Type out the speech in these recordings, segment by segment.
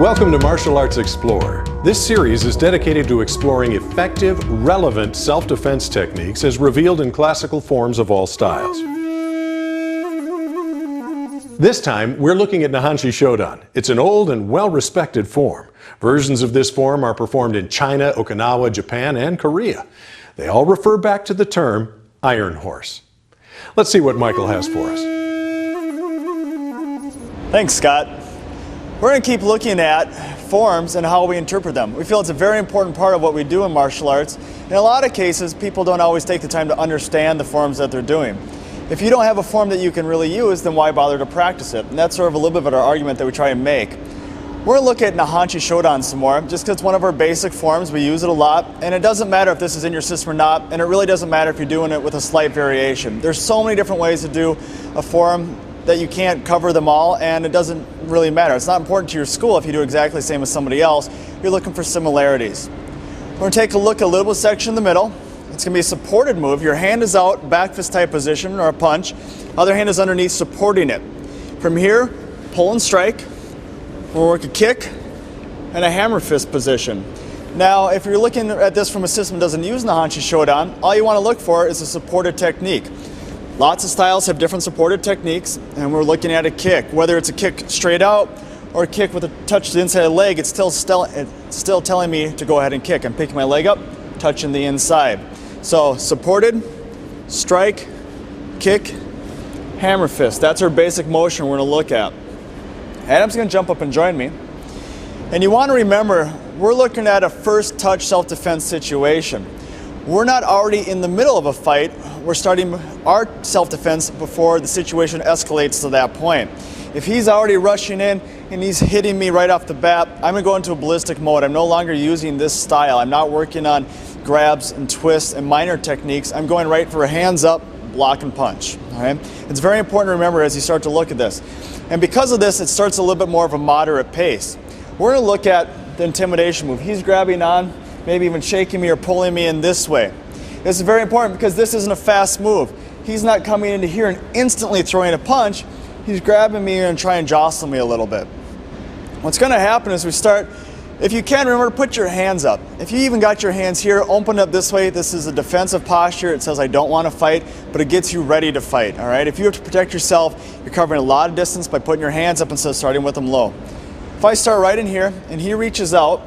Welcome to Martial Arts Explorer. This series is dedicated to exploring effective, relevant self-defense techniques as revealed in classical forms of all styles. This time, we're looking at Nihonshi Shodan. It's an old and well-respected form. Versions of this form are performed in China, Okinawa, Japan, and Korea. They all refer back to the term Iron Horse. Let's see what Michael has for us. Thanks, Scott. We're going to keep looking at forms and how we interpret them. We feel it's a very important part of what we do in martial arts. In a lot of cases, people don't always take the time to understand the forms that they're doing. If you don't have a form that you can really use, then why bother to practice it? And that's sort of a little bit of our argument that we try and make. We're going to look at Nihonshi Shodan some more, just because it's one of our basic forms. We use it a lot, and it doesn't matter if this is in your system or not, and it really doesn't matter if you're doing it with a slight variation. There's so many different ways to do a form that you can't cover them all, and it doesn't really matter. It's not important to your school if you do exactly the same as somebody else. You're looking for similarities. We're going to take a look at a little section in the middle. It's going to be a supported move. Your hand is out, back fist type position, or a punch. Other hand is underneath supporting it. From here, pull and strike. We'll work a kick and a hammer fist position. Now, if you're looking at this from a system that doesn't use Nihonshi Shodan, all you want to look for is a supported technique. Lots of styles have different supported techniques, and we're looking at a kick. Whether it's a kick straight out or a kick with a touch to the inside of the leg, it's still telling me to go ahead and kick. I'm picking my leg up, touching the inside. So supported, strike, kick, hammer fist. That's our basic motion we're going to look at. Adam's going to jump up and join me. And you want to remember, we're looking at a first touch self-defense situation. We're not already in the middle of a fight. We're starting our self-defense before the situation escalates to that point. If he's already rushing in and he's hitting me right off the bat, I'm going to go into a ballistic mode. I'm no longer using this style. I'm not working on grabs and twists and minor techniques. I'm going right for a hands up, block and punch. All right? It's very important to remember as you start to look at this. And because of this, it starts a little bit more of a moderate pace. We're going to look at the intimidation move. He's grabbing on, maybe even shaking me or pulling me in this way. This is very important because this isn't a fast move. He's not coming into here and instantly throwing a punch. He's grabbing me and trying to jostle me a little bit. What's going to happen is we start, if you can, remember to put your hands up. If you even got your hands here, open up this way. This is a defensive posture. It says I don't want to fight, but it gets you ready to fight. All right? If you have to protect yourself, you're covering a lot of distance by putting your hands up instead of starting with them low. If I start right in here and he reaches out,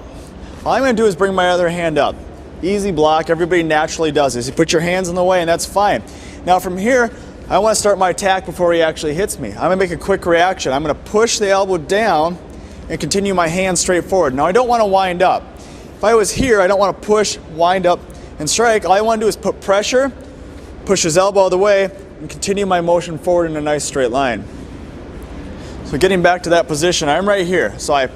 all I'm going to do is bring my other hand up. Easy block. Everybody naturally does this. You put your hands in the way and that's fine. Now from here, I want to start my attack before he actually hits me. I'm going to make a quick reaction. I'm going to push the elbow down and continue my hand straight forward. Now I don't want to wind up. If I was here, I don't want to push, wind up, and strike. All I want to do is put pressure, push his elbow out of the way, and continue my motion forward in a nice straight line. So getting back to that position, I'm right here. So I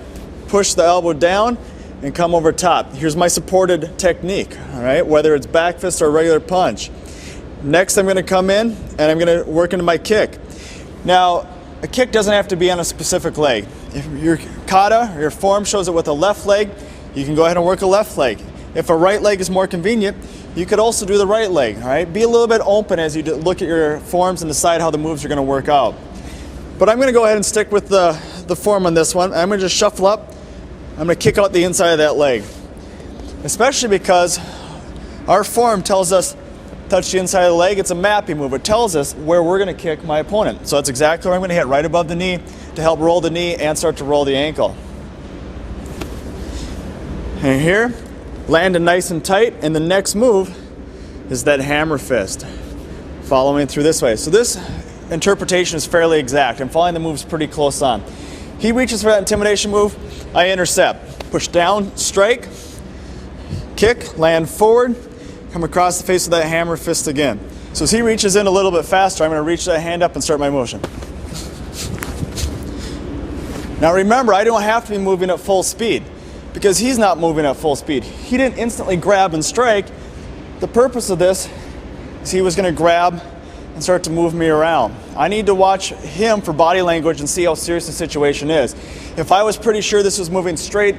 push the elbow down and come over top. Here's my supported technique, all right? Whether it's back fist or a regular punch. Next, I'm going to come in and I'm going to work into my kick. Now, a kick doesn't have to be on a specific leg. If your kata or your form shows it with a left leg, you can go ahead and work a left leg. If a right leg is more convenient, you could also do the right leg, all right? Be a little bit open as you look at your forms and decide how the moves are going to work out. But I'm going to go ahead and stick with the form on this one. I'm going to just shuffle up. I'm going to kick out the inside of that leg. Especially because our form tells us touch the inside of the leg. It's a mapping move. It tells us where we're going to kick my opponent. So that's exactly where I'm going to hit, right above the knee to help roll the knee and start to roll the ankle. And here, land it nice and tight, and the next move is that hammer fist. Following through this way. So this interpretation is fairly exact. I'm following the moves pretty close on. He reaches for that intimidation move, I intercept. Push down, strike, kick, land forward, come across the face with that hammer fist again. So as he reaches in a little bit faster, I'm going to reach that hand up and start my motion. Now remember, I don't have to be moving at full speed because he's not moving at full speed. He didn't instantly grab and strike. The purpose of this is he was going to grab and start to move me around. I need to watch him for body language and see how serious the situation is. If I was pretty sure this was moving straight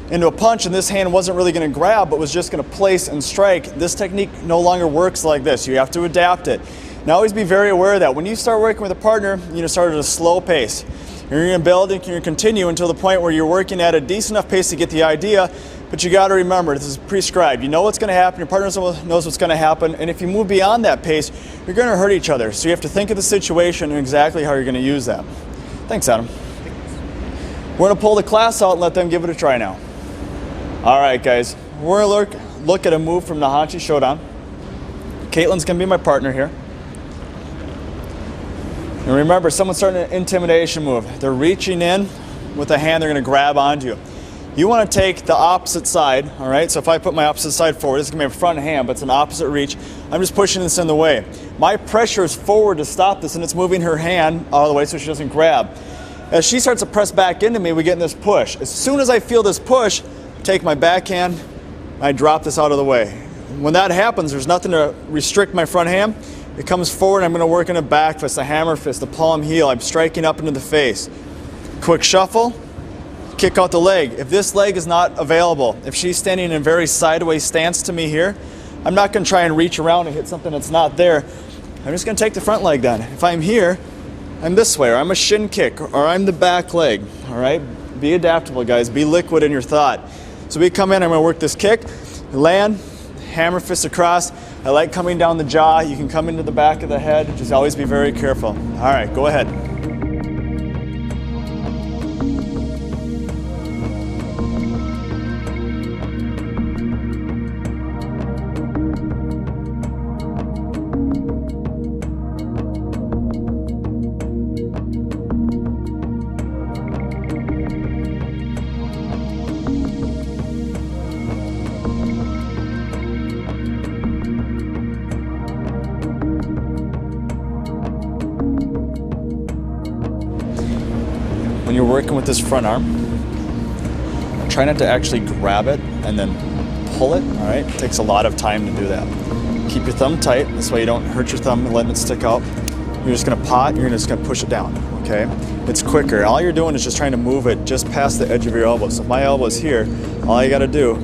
into a punch and this hand wasn't really going to grab but was just going to place and strike, this technique no longer works like this. You have to adapt it. Now always be very aware of that. When you start working with a partner, you start at a slow pace. You're going to build and you're going to continue until the point where you're working at a decent enough pace to get the idea, but you got to remember, this is prescribed. You know what's going to happen, your partner knows what's going to happen, and if you move beyond that pace, you're going to hurt each other. So you have to think of the situation and exactly how you're going to use that. Thanks, Adam. We're going to pull the class out and let them give it a try now. All right, guys. We're going to look at a move from Nahonchi Shodan. Caitlin's going to be my partner here. And remember, someone's starting an intimidation move. They're reaching in with a hand, they're going to grab onto you. You want to take the opposite side, all right? So if I put my opposite side forward, this is going to be a front hand, but it's an opposite reach. I'm just pushing this in the way. My pressure is forward to stop this, and it's moving her hand out of the way so she doesn't grab. As she starts to press back into me, we get in this push. As soon as I feel this push, take my backhand, I drop this out of the way. When that happens, there's nothing to restrict my front hand. It comes forward, I'm going to work in a back fist, a hammer fist, a palm heel. I'm striking up into the face. Quick shuffle, kick out the leg. If this leg is not available, if she's standing in a very sideways stance to me here, I'm not going to try and reach around and hit something that's not there. I'm just going to take the front leg then. If I'm here, I'm this way, or I'm a shin kick, or I'm the back leg. All right? Be adaptable, guys. Be liquid in your thought. So we come in, I'm going to work this kick, land, hammer fist across. I like coming down the jaw. You can come into the back of the head. Just always be very careful. All right, go ahead. When you're working with this front arm, try not to actually grab it and then pull it, all right? It takes a lot of time to do that. Keep your thumb tight, this way you don't hurt your thumb and letting it stick out. You're just gonna pot, you're just gonna push it down, okay? It's quicker. All you're doing is just trying to move it just past the edge of your elbow. So if my elbow is here, all you gotta do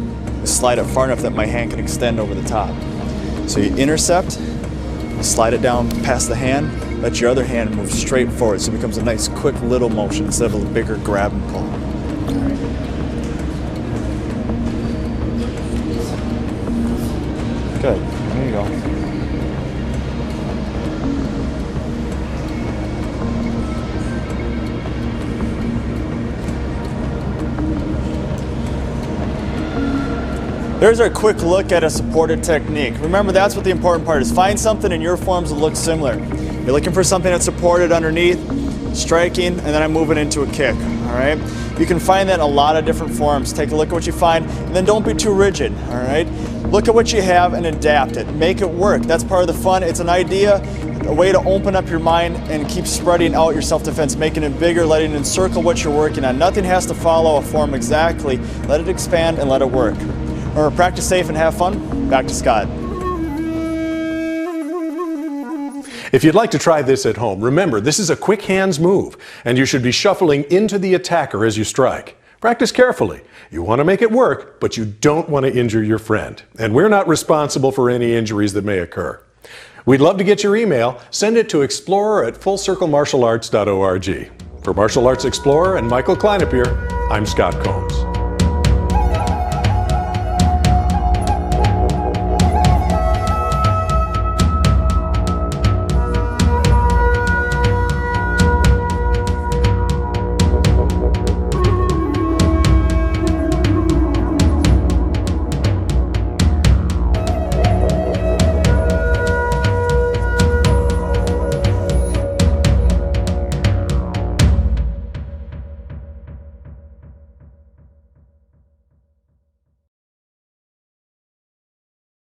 is slide it far enough that my hand can extend over the top. So you intercept, you slide it down past the hand, let your other hand move straight forward so it becomes a nice quick little motion instead of a bigger grab and pull. All right. Good, there you go. There's our quick look at a supported technique. Remember, that's what the important part is. Find something in your forms that looks similar. You're looking for something that's supported underneath, striking, and then I'm moving into a kick, all right? You can find that in a lot of different forms. Take a look at what you find, and then don't be too rigid, all right? Look at what you have and adapt it. Make it work. That's part of the fun. It's an idea, a way to open up your mind and keep spreading out your self-defense, making it bigger, letting it encircle what you're working on. Nothing has to follow a form exactly. Let it expand and let it work. Or practice safe and have fun. Back to Scott. If you'd like to try this at home, remember this is a quick hands move, and you should be shuffling into the attacker as you strike. Practice carefully. You want to make it work, but you don't want to injure your friend. And we're not responsible for any injuries that may occur. We'd love to get your email. Send it to explorer@fullcirclemartialarts.org. For Martial Arts Explorer and Michael Kleinepier, I'm Scott Combs.